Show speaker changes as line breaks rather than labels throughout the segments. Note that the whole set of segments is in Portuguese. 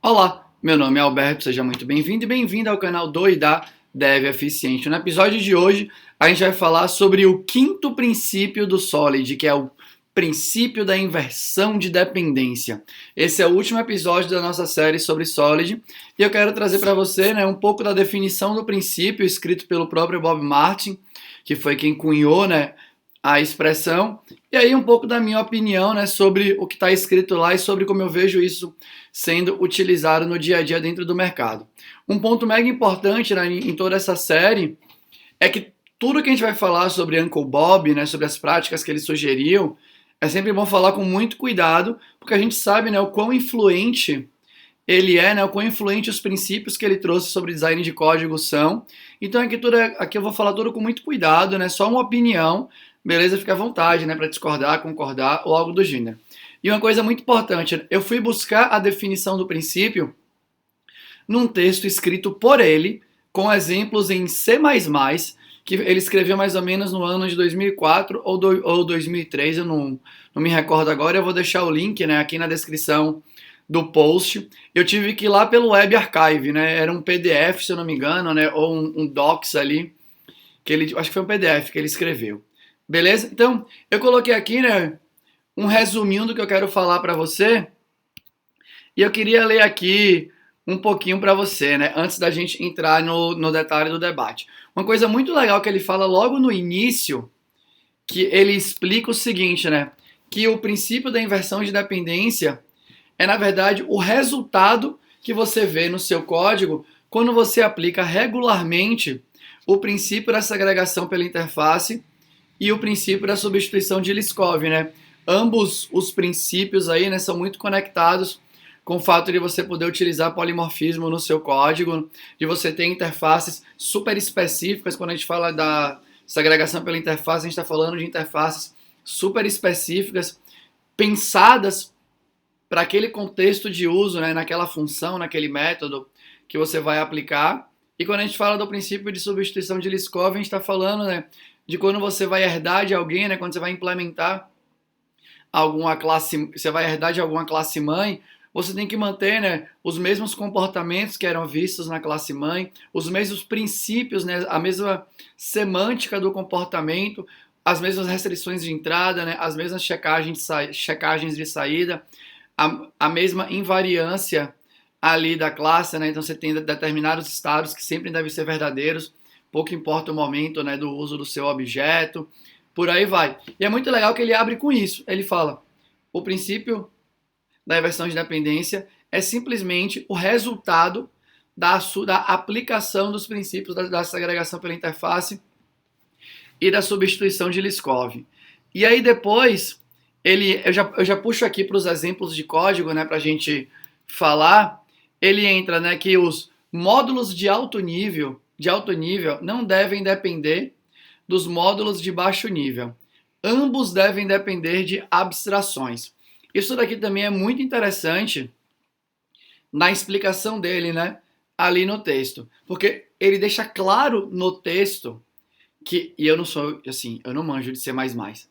Olá, meu nome é Alberto, seja muito bem-vindo e bem-vinda ao canal do e da Dev Eficiente. No episódio de hoje, a gente vai falar sobre o quinto princípio do Solid, que é o princípio da inversão de dependência. Esse é o último episódio da nossa série sobre Solid e eu quero trazer para você um pouco da definição do princípio escrito pelo próprio Bob Martin, que foi quem cunhou a expressão, e aí um pouco da minha opinião sobre o que está escrito lá e sobre como eu vejo isso sendo utilizado no dia a dia dentro do mercado. Um ponto mega importante em toda essa série é que tudo que a gente vai falar sobre Uncle Bob, sobre as práticas que ele sugeriu, é sempre bom falar com muito cuidado, porque a gente sabe o quão influente ele é, o quão influente os princípios que ele trouxe sobre design de código são. Então aqui eu vou falar tudo com muito cuidado, só uma opinião, beleza? Fica à vontade, para discordar, concordar ou algo do gênero. E uma coisa muito importante, eu fui buscar a definição do princípio num texto escrito por ele, com exemplos em C++, que ele escreveu mais ou menos no ano de 2004 ou 2003, eu não me recordo agora, eu vou deixar o link aqui na descrição do post. Eu tive que ir lá pelo Web Archive, era um PDF, se eu não me engano, ou um Docs ali, que ele, acho que foi um PDF que ele escreveu. Beleza? Então, eu coloquei aqui, um resuminho do que eu quero falar para você, e eu queria ler aqui um pouquinho para você, antes da gente entrar no detalhe do debate. Uma coisa muito legal que ele fala logo no início, que ele explica o seguinte, que o princípio da inversão de dependência é, na verdade, o resultado que você vê no seu código quando você aplica regularmente o princípio da segregação pela interface e o princípio da substituição de Liskov, Ambos os princípios aí, são muito conectados com o fato de você poder utilizar polimorfismo no seu código, de você ter interfaces super específicas. Quando a gente fala da segregação pela interface, a gente está falando de interfaces super específicas, pensadas para aquele contexto de uso, naquela função, naquele método que você vai aplicar. E quando a gente fala do princípio de substituição de Liskov, a gente está falando de quando você vai herdar de alguém, quando você vai implementar alguma classe, você vai herdar de alguma classe mãe, você tem que manter os mesmos comportamentos que eram vistos na classe mãe, os mesmos princípios, a mesma semântica do comportamento, as mesmas restrições de entrada, as mesmas checagens de saída, a mesma invariância ali da classe, então você tem determinados estados que sempre devem ser verdadeiros, pouco importa o momento do uso do seu objeto, por aí vai. E é muito legal que ele abre com isso, ele fala, o princípio da inversão de dependência é simplesmente o resultado da aplicação dos princípios da segregação pela interface e da substituição de Liskov. E aí depois, eu já puxo aqui para os exemplos de código, para a gente falar, ele entra que os módulos de alto nível não devem depender dos módulos de baixo nível. Ambos devem depender de abstrações. Isso daqui também é muito interessante na explicação dele, ali no texto. Porque ele deixa claro no texto que, e eu não sou, assim, eu não manjo de C++,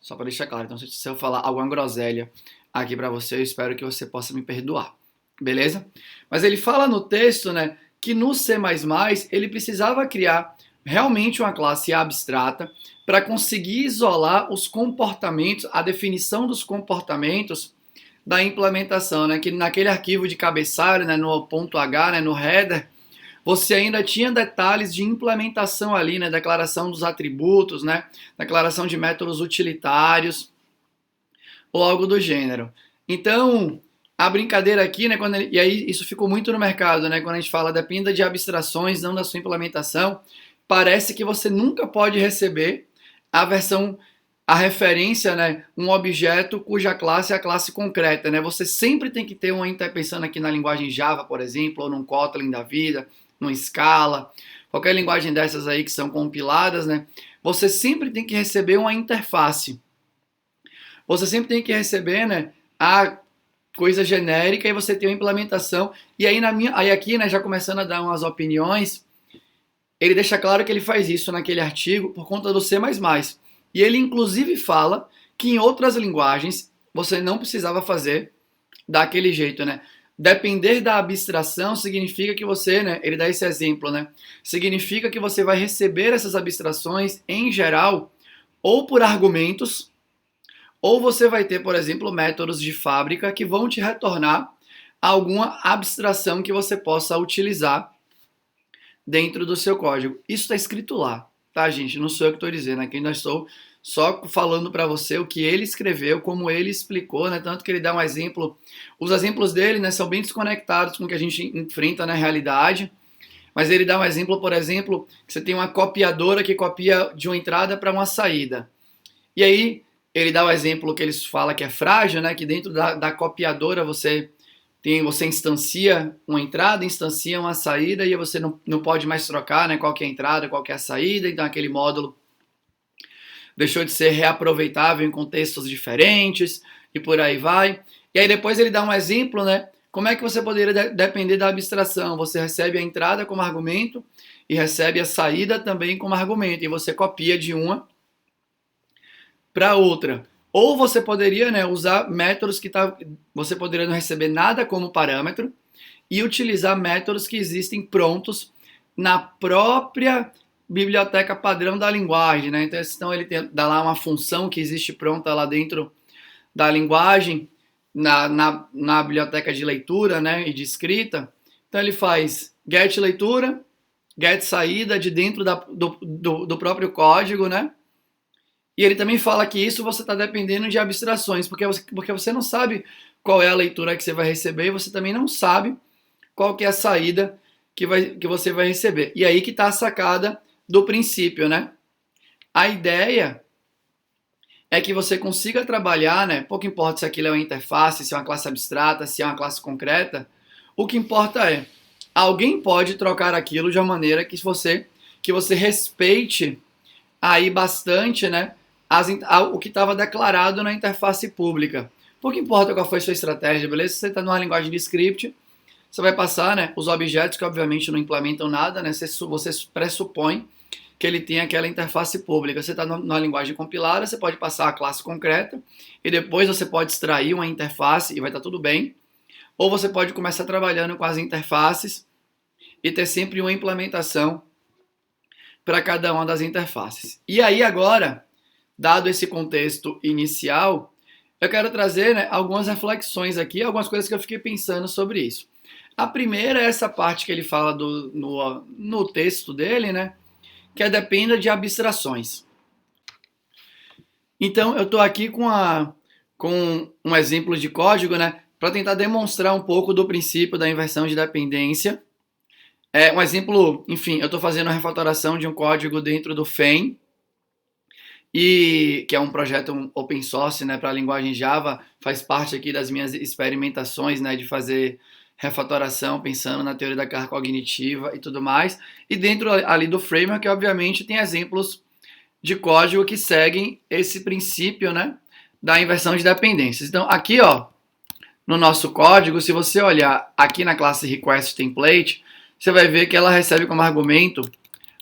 só para deixar claro. Então, se eu falar alguma groselha aqui para você, eu espero que você possa me perdoar. Beleza? Mas ele fala no texto, que no C++ ele precisava criar realmente uma classe abstrata para conseguir isolar os comportamentos, a definição dos comportamentos da implementação, que naquele arquivo de cabeçalho, no .h, no header, você ainda tinha detalhes de implementação ali, declaração dos atributos, declaração de métodos utilitários, ou algo do gênero. Então, a brincadeira aqui, e aí isso ficou muito no mercado, quando a gente fala dependa de abstrações, não da sua implementação, parece que você nunca pode receber a referência, um objeto cuja classe é a classe concreta, Você sempre tem que ter pensando aqui na linguagem Java, por exemplo, ou num Kotlin da vida, num Scala, qualquer linguagem dessas aí que são compiladas, Você sempre tem que receber uma interface. Você sempre tem que receber, a coisa genérica e você tem uma implementação. E aí, aqui, já começando a dar umas opiniões, ele deixa claro que ele faz isso naquele artigo por conta do C++. E ele, inclusive, fala que em outras linguagens você não precisava fazer daquele jeito, depender da abstração significa que você, né, ele dá esse exemplo, né, significa que você vai receber essas abstrações, em geral, ou por argumentos, ou você vai ter, por exemplo, métodos de fábrica que vão te retornar alguma abstração que você possa utilizar dentro do seu código. Isso está escrito lá, tá, gente? Não sou eu que estou dizendo, aqui ainda estou só falando para você o que ele escreveu, como ele explicou, né? Tanto que ele dá um exemplo. Os exemplos dele, né, são bem desconectados com o que a gente enfrenta na realidade. Mas ele dá um exemplo, por exemplo, que você tem uma copiadora que copia de uma entrada para uma saída. E aí ele dá o exemplo que eles falam que é frágil, né? Que dentro da copiadora você instancia uma entrada, instancia uma saída e você não pode mais trocar, né? Qual que é a entrada, qual que é a saída. Então aquele módulo deixou de ser reaproveitável em contextos diferentes e por aí vai. E aí depois ele dá um exemplo, né? Como é que você poderia depender da abstração? Você recebe a entrada como argumento e recebe a saída também como argumento. E você copia de uma para outra. Ou você poderia, né, usar métodos que você poderia não receber nada como parâmetro e utilizar métodos que existem prontos na própria biblioteca padrão da linguagem, né? Então ele dá lá uma função que existe pronta lá dentro da linguagem, na biblioteca de leitura, né, e de escrita. Então ele faz get leitura, get saída de dentro do próprio código, né? E ele também fala que isso você está dependendo de abstrações, porque você não sabe qual é a leitura que você vai receber e você também não sabe qual que é a saída que você vai receber. E aí que está a sacada do princípio, né? A ideia é que você consiga trabalhar, né? Pouco importa se aquilo é uma interface, se é uma classe abstrata, se é uma classe concreta. O que importa é, alguém pode trocar aquilo de uma maneira que você respeite aí bastante, né? O que estava declarado na interface pública. Pouco importa qual foi a sua estratégia, beleza? Se você está numa linguagem de script, você vai passar, né, os objetos que obviamente não implementam nada, né? Você pressupõe que ele tem aquela interface pública. Você está numa linguagem compilada, você pode passar a classe concreta e depois você pode extrair uma interface e vai estar tudo bem. Ou você pode começar trabalhando com as interfaces e ter sempre uma implementação para cada uma das interfaces. E aí agora, dado esse contexto inicial, eu quero trazer, né, algumas reflexões aqui, algumas coisas que eu fiquei pensando sobre isso. A primeira é essa parte que ele fala no texto dele, né, que dependa de abstrações. Então, eu estou aqui com um exemplo de código, né, para tentar demonstrar um pouco do princípio da inversão de dependência. Um exemplo, enfim, eu estou fazendo a refatoração de um código dentro do FEM, que é um projeto open source, né, para a linguagem Java, faz parte aqui das minhas experimentações, né, de fazer refatoração, pensando na teoria da carga cognitiva e tudo mais. E dentro ali do framework, obviamente, tem exemplos de código que seguem esse princípio, né, da inversão de dependências. Então, aqui, ó, no nosso código, se você olhar aqui na classe request_template, você vai ver que ela recebe como argumento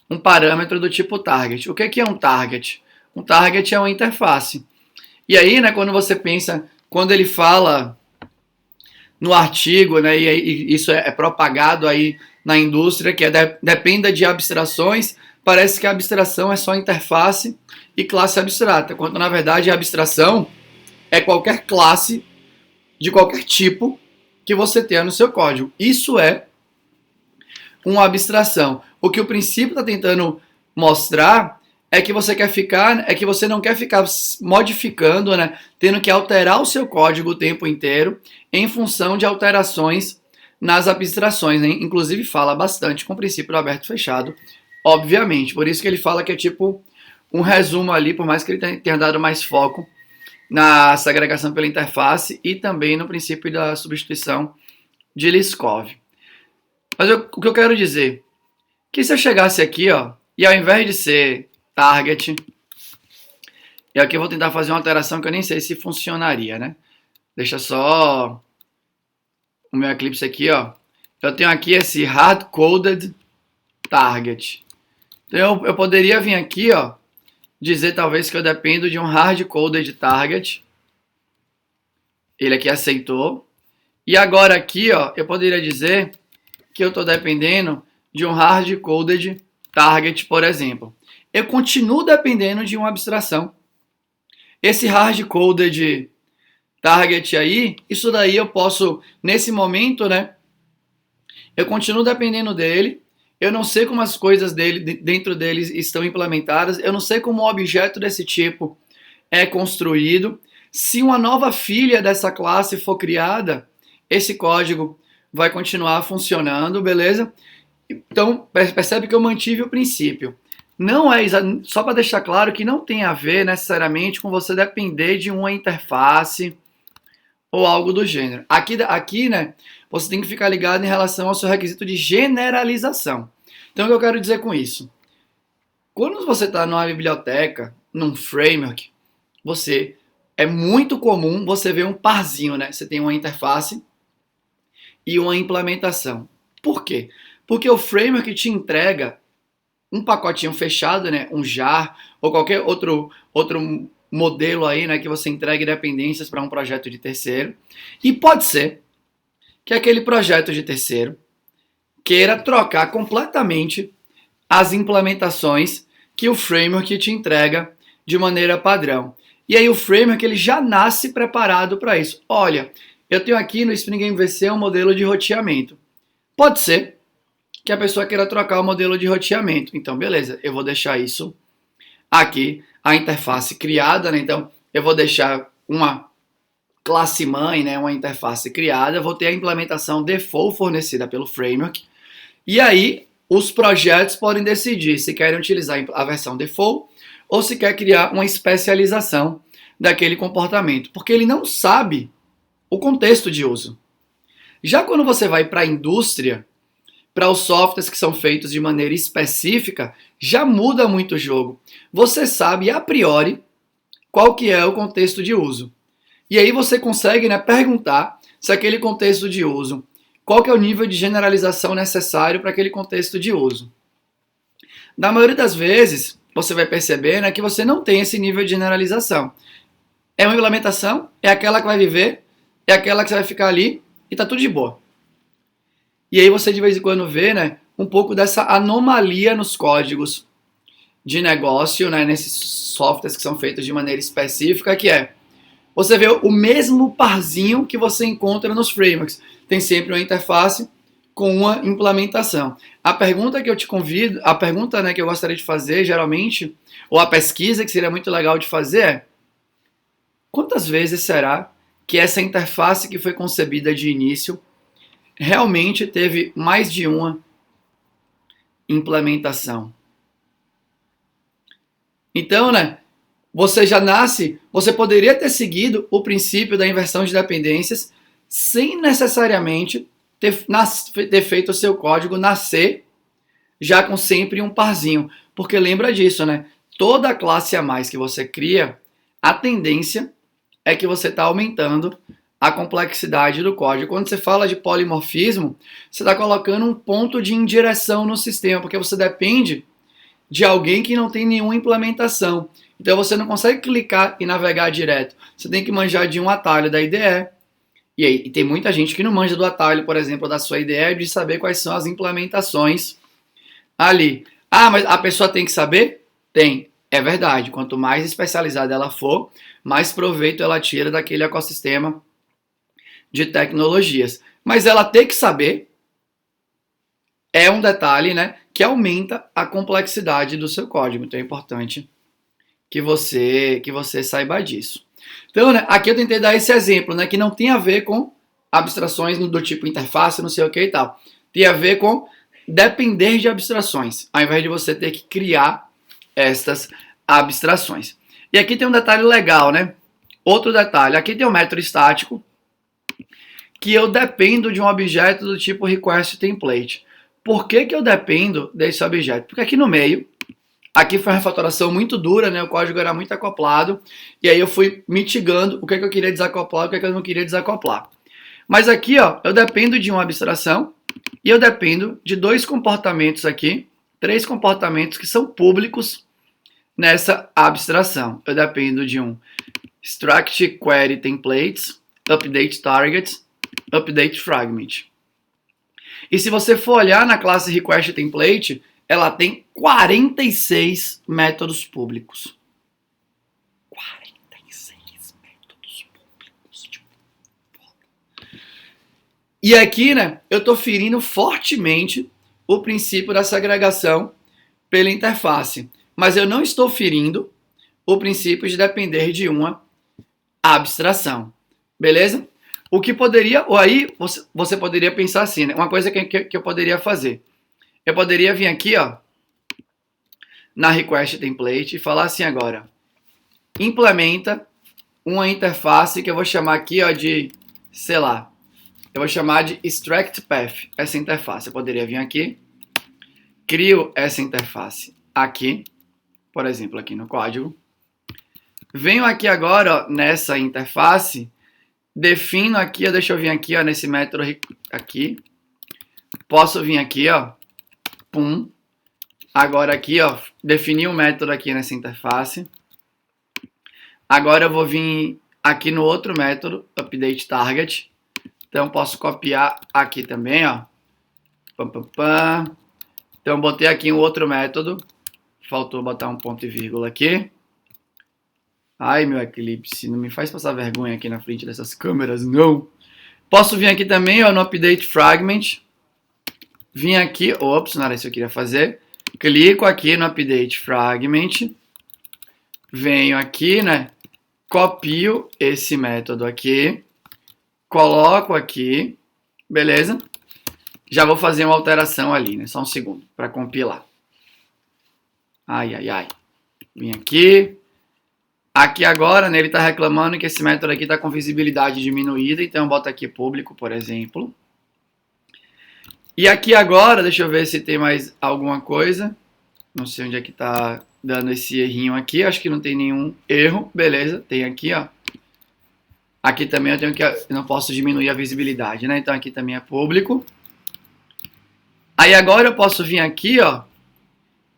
um parâmetro do tipo target. O que é um target? Um target é uma interface. E aí, né, quando você pensa, quando ele fala no artigo, né, e isso é propagado aí na indústria, que dependa de abstrações, parece que a abstração é só interface e classe abstrata, quando na verdade a abstração é qualquer classe de qualquer tipo que você tenha no seu código. Isso é uma abstração. O que o princípio está tentando mostrar é que você não quer ficar modificando, né, tendo que alterar o seu código o tempo inteiro em função de alterações nas abstrações, né? Inclusive fala bastante com o princípio do aberto e fechado, obviamente. Por isso que ele fala que é tipo um resumo ali, por mais que ele tenha dado mais foco na segregação pela interface e também no princípio da substituição de Liskov. Mas o que eu quero dizer, que se eu chegasse aqui, ó, e ao invés de ser target, e aqui eu vou tentar fazer uma alteração que eu nem sei se funcionaria, né? Deixa só o meu Eclipse aqui, ó. Eu tenho aqui esse hard-coded target. Então eu poderia vir aqui, ó, dizer talvez que eu dependo de um hard-coded target. Ele aqui aceitou. E agora aqui, ó, eu poderia dizer que eu estou dependendo de um hard-coded target, por exemplo. Eu continuo dependendo de uma abstração. Esse hard-coded target aí, isso daí eu posso, nesse momento, né, eu continuo dependendo dele, eu não sei como as coisas dentro dele estão implementadas, eu não sei como um objeto desse tipo é construído. Se uma nova filha dessa classe for criada, esse código vai continuar funcionando, beleza? Então, percebe que eu mantive o princípio. Não é só para deixar claro que não tem a ver necessariamente com você depender de uma interface ou algo do gênero. Aqui, né, você tem que ficar ligado em relação ao seu requisito de generalização. Então, o que eu quero dizer com isso? Quando você está numa biblioteca, num framework, é muito comum você ver um parzinho, né? Você tem uma interface e uma implementação. Por quê? Porque o framework te entrega um pacotinho fechado, né? Um jar ou qualquer outro modelo aí, né? Que você entregue dependências para um projeto de terceiro. E pode ser que aquele projeto de terceiro queira trocar completamente as implementações que o framework te entrega de maneira padrão. E aí o framework ele já nasce preparado para isso. Olha, eu tenho aqui no Spring MVC um modelo de roteamento. Pode ser que a pessoa queira trocar o modelo de roteamento. Então, beleza, eu vou deixar isso aqui, a interface criada, né? Então, eu vou deixar uma classe mãe, né? Uma interface criada, vou ter a implementação default fornecida pelo framework. E aí, os projetos podem decidir se querem utilizar a versão default ou se quer criar uma especialização daquele comportamento, porque ele não sabe o contexto de uso. Já quando você vai para a indústria, para os softwares que são feitos de maneira específica, já muda muito o jogo. Você sabe a priori qual que é o contexto de uso. E aí você consegue, né, perguntar se aquele contexto de uso, qual que é o nível de generalização necessário para aquele contexto de uso. Na maioria das vezes, você vai perceber, né, que você não tem esse nível de generalização. É uma implementação, é aquela que vai viver, é aquela que você vai ficar ali e tá tudo de boa. E aí você de vez em quando vê, né, um pouco dessa anomalia nos códigos de negócio, né, nesses softwares que são feitos de maneira específica, que é, você vê o mesmo parzinho que você encontra nos frameworks. Tem sempre uma interface com uma implementação. A pergunta que eu te convido, a pergunta, né, que eu gostaria de fazer, geralmente, ou a pesquisa que seria muito legal de fazer é: quantas vezes será que essa interface que foi concebida de início realmente teve mais de uma implementação? Então, né, você já nasce, você poderia ter seguido o princípio da inversão de dependências sem necessariamente ter feito o seu código nascer já com sempre um parzinho. Porque lembra disso, né? Toda classe a mais que você cria, a tendência é que você está aumentando a complexidade do código. Quando você fala de polimorfismo, você está colocando um ponto de indireção no sistema, porque você depende de alguém que não tem nenhuma implementação. Então você não consegue clicar e navegar direto. Você tem que manjar de um atalho da IDE. E aí, tem muita gente que não manja do atalho, por exemplo, da sua IDE, de saber quais são as implementações ali. Ah, mas a pessoa tem que saber? Tem. É verdade. Quanto mais especializada ela for, mais proveito ela tira daquele ecossistema de tecnologias. Mas ela ter que saber é um detalhe, né, que aumenta a complexidade do seu código. Então é importante que você saiba disso. Então, né, aqui eu tentei dar esse exemplo, né, que não tem a ver com abstrações do tipo interface, não sei o que e tal. Tem a ver com depender de abstrações, ao invés de você ter que criar estas abstrações. E aqui tem um detalhe legal, né? Outro detalhe, aqui tem um método estático que eu dependo de um objeto do tipo requestTemplate. Por que eu dependo desse objeto? Porque aqui no meio, aqui foi uma refatoração muito dura, né? O código era muito acoplado, e aí eu fui mitigando o que eu queria desacoplar e o que eu não queria desacoplar. Mas aqui, ó, eu dependo de uma abstração e eu dependo de dois comportamentos aqui, três comportamentos que são públicos nessa abstração. Eu dependo de um struct query templates, update targets update fragment. E se você for olhar na classe request template, ela tem 46 métodos públicos. 46 métodos públicos. E aqui, né, eu estou ferindo fortemente o princípio da segregação pela interface. Mas eu não estou ferindo o princípio de depender de uma abstração. Beleza? O que poderia, ou aí você poderia pensar assim, né? Uma coisa que eu poderia fazer. Eu poderia vir aqui, ó, na request template e falar assim agora. Implementa uma interface que eu vou chamar aqui, ó, de, sei lá, eu vou chamar de extract path, essa interface. Eu poderia vir aqui, crio essa interface aqui, por exemplo, aqui no código. Venho aqui agora, ó, nessa interface, defino aqui, ó, deixa eu vir aqui, ó, nesse método aqui. Posso vir aqui, ó, pum. Agora aqui, ó, definir um método aqui nessa interface. Agora eu vou vir aqui no outro método, update target. Então posso copiar aqui também, ó. Pam, pam, pam. Então botei aqui um outro método. Faltou botar um ponto e vírgula aqui. Ai, meu Eclipse, não me faz passar vergonha aqui na frente dessas câmeras, não. Posso vir aqui também, ó, no update fragment. Vim aqui, ops, não era isso que eu queria fazer. Clico aqui no update fragment. Venho aqui, né? Copio esse método aqui. Coloco aqui. Beleza? Já vou fazer uma alteração ali, né? Só um segundo para compilar. Ai, ai, ai. Vim aqui. Aqui agora, né, ele está reclamando que esse método aqui está com visibilidade diminuída, então eu boto aqui público, por exemplo. E aqui agora, deixa eu ver se tem mais alguma coisa. Não sei onde é que está dando esse errinho aqui, acho que não tem nenhum erro. Beleza, tem aqui, ó. Aqui também eu não posso diminuir a visibilidade, né? Então aqui também é público. Aí agora eu posso vir aqui, ó,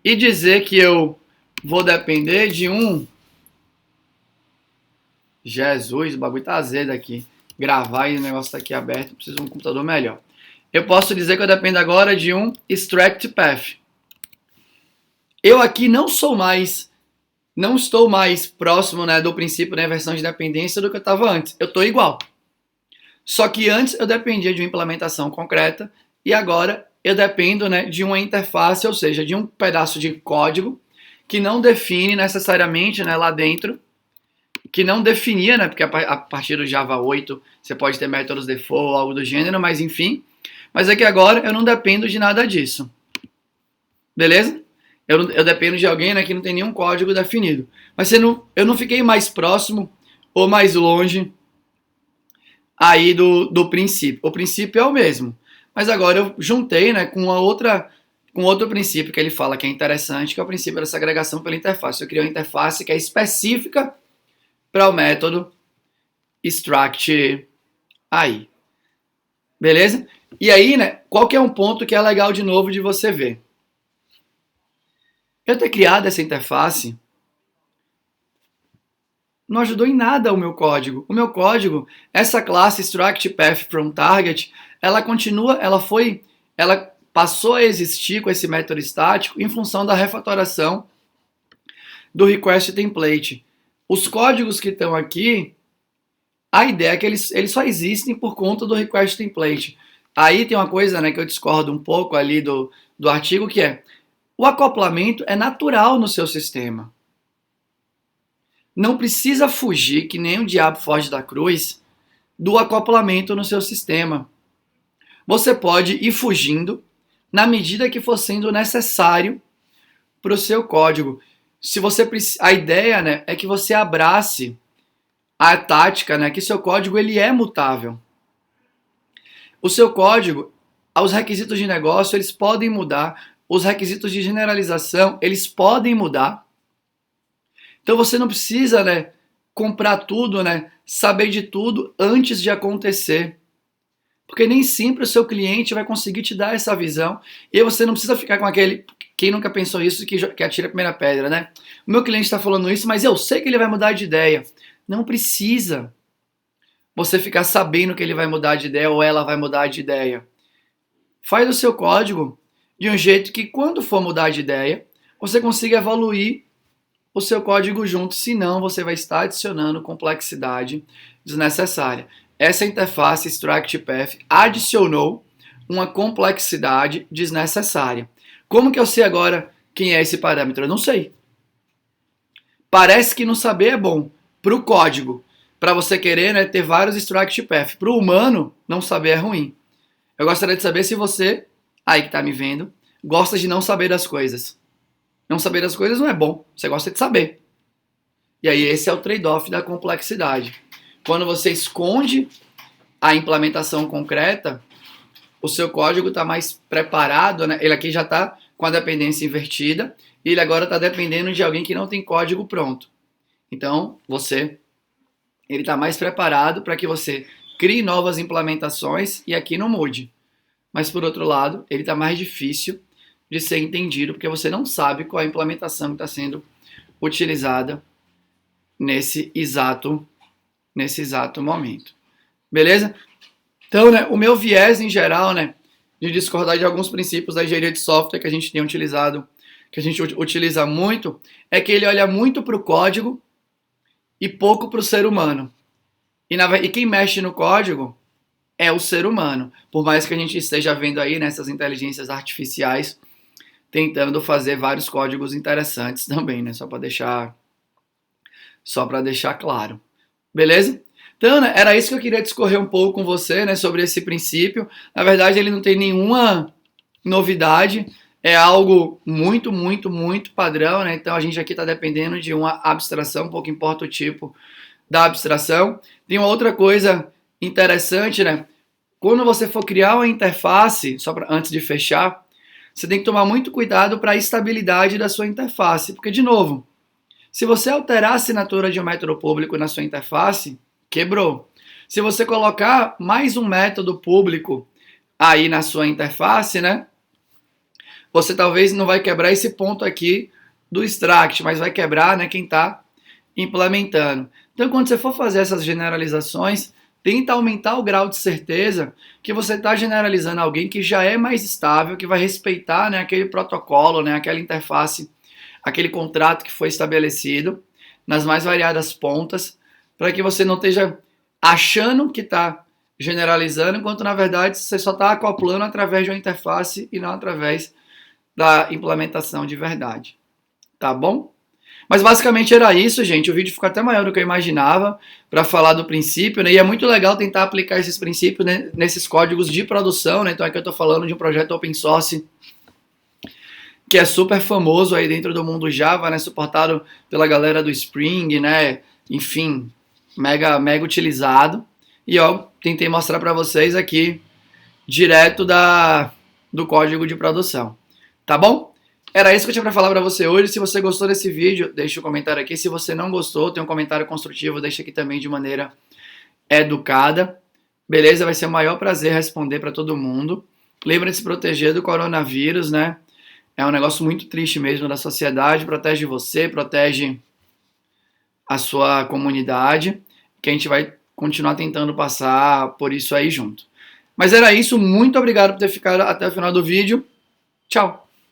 e dizer que eu vou depender de um... Jesus, o bagulho tá azedo aqui. Gravar e o negócio tá aqui aberto, preciso de um computador melhor. Eu posso dizer que eu dependo agora de um extract path. Eu aqui não estou mais próximo, né, do princípio da inversão de dependência do que eu estava antes. Eu estou igual. Só que antes eu dependia de uma implementação concreta e agora eu dependo, né, de uma interface, ou seja, de um pedaço de código que não define necessariamente, né, lá dentro, que não definia, né, porque a partir do Java 8 você pode ter métodos default, algo do gênero, mas enfim. Mas aqui agora eu não dependo de nada disso. Beleza? Eu dependo de alguém, né, que não tem nenhum código definido. Mas eu não fiquei mais próximo ou mais longe aí do princípio. O princípio é o mesmo. Mas agora eu juntei, né, com outro princípio que ele fala que é interessante, que é o princípio da segregação pela interface. Eu criei uma interface que é específica para o método extract aí. Beleza? E aí, né, qual que é um ponto que é legal de novo de você ver? Eu ter criado essa interface não ajudou em nada o meu código. O meu código, essa classe extract path from target, ela passou a existir com esse método estático em função da refatoração do request template. Os códigos que estão aqui, a ideia é que eles só existem por conta do request template. Aí tem uma coisa, né, que eu discordo um pouco ali do artigo, que é o acoplamento é natural no seu sistema. Não precisa fugir, que nem o diabo foge da cruz, do acoplamento no seu sistema. Você pode ir fugindo na medida que for sendo necessário para o seu código. A ideia, né, é que você abrace a tática, né, que seu código ele é mutável. O seu código, os requisitos de negócio, eles podem mudar. Os requisitos de generalização, eles podem mudar. Então você não precisa, né, comprar tudo, né, saber de tudo antes de acontecer. Porque nem sempre o seu cliente vai conseguir te dar essa visão. E você não precisa ficar com aquele... Quem nunca pensou isso, que atira a primeira pedra, né? O meu cliente está falando isso, mas eu sei que ele vai mudar de ideia. Não precisa. você ficar sabendo que ele vai mudar de ideia ou ela vai mudar de ideia. Faz o seu código de um jeito que quando for mudar de ideia, você consiga evoluir o seu código junto, senão você vai estar adicionando complexidade desnecessária. Essa interface StructPath adicionou uma complexidade desnecessária. Como que eu sei agora quem é esse parâmetro? Eu não sei. Parece que não saber é bom para o código, para você querer, né, ter vários StructPath. Para o humano, não saber é ruim. Eu gostaria de saber se você, aí que está me vendo, gosta de não saber das coisas. Não saber das coisas não é bom, você gosta de saber. E aí esse é o trade-off da complexidade. Quando você esconde a implementação concreta, o seu código está mais preparado, né? Ele aqui já está com a dependência invertida e ele agora está dependendo de alguém que não tem código pronto. Então, ele está mais preparado para que você crie novas implementações e aqui não mude. Mas, por outro lado, ele está mais difícil de ser entendido, porque você não sabe qual é a implementação que está sendo utilizada nesse exato momento. Beleza? Então, né, o meu viés em geral, né, de discordar de alguns princípios da engenharia de software que a gente tem utilizado, que a gente utiliza muito, é que ele olha muito para o código e pouco para o ser humano. E quem mexe no código é o ser humano. Por mais que a gente esteja vendo aí nessas inteligências artificiais tentando fazer vários códigos interessantes também, né? Só para deixar claro. Beleza? Então, né, era isso que eu queria discorrer um pouco com você, né, sobre esse princípio. Na verdade, ele não tem nenhuma novidade, é algo muito, muito, muito padrão, né? Então a gente aqui está dependendo de uma abstração, pouco importa o tipo da abstração. Tem uma outra coisa interessante, né? Quando você for criar uma interface, antes de fechar, você tem que tomar muito cuidado para a estabilidade da sua interface, porque, de novo, se você alterar a assinatura de um método público na sua interface, quebrou. Se você colocar mais um método público aí na sua interface, né, você talvez não vai quebrar esse ponto aqui do extract, mas vai quebrar, né, quem está implementando. Então, quando você for fazer essas generalizações, tenta aumentar o grau de certeza que você está generalizando alguém que já é mais estável, que vai respeitar, né, aquele protocolo, né, aquela interface, aquele contrato que foi estabelecido nas mais variadas pontas, para que você não esteja achando que está generalizando, enquanto na verdade você só está acoplando através de uma interface e não através da implementação de verdade. Tá bom? Mas basicamente era isso, gente. O vídeo ficou até maior do que eu imaginava para falar do princípio, né? E é muito legal tentar aplicar esses princípios, né, nesses códigos de produção, né? Então aqui eu estou falando de um projeto open source que é super famoso aí dentro do mundo Java, né? Suportado pela galera do Spring, né? Enfim, mega utilizado. E ó, tentei mostrar para vocês aqui direto do código de produção. Tá bom? Era isso que eu tinha para falar para você hoje. Se você gostou desse vídeo, deixa um comentário aqui. Se você não gostou, tem um comentário construtivo, deixa aqui também de maneira educada. Beleza? Vai ser o maior prazer responder para todo mundo. Lembra de se proteger do coronavírus, né? É um negócio muito triste mesmo da sociedade. Protege você, protege a sua comunidade, que a gente vai continuar tentando passar por isso aí junto. Mas era isso. Muito obrigado por ter ficado até o final do vídeo. Tchau!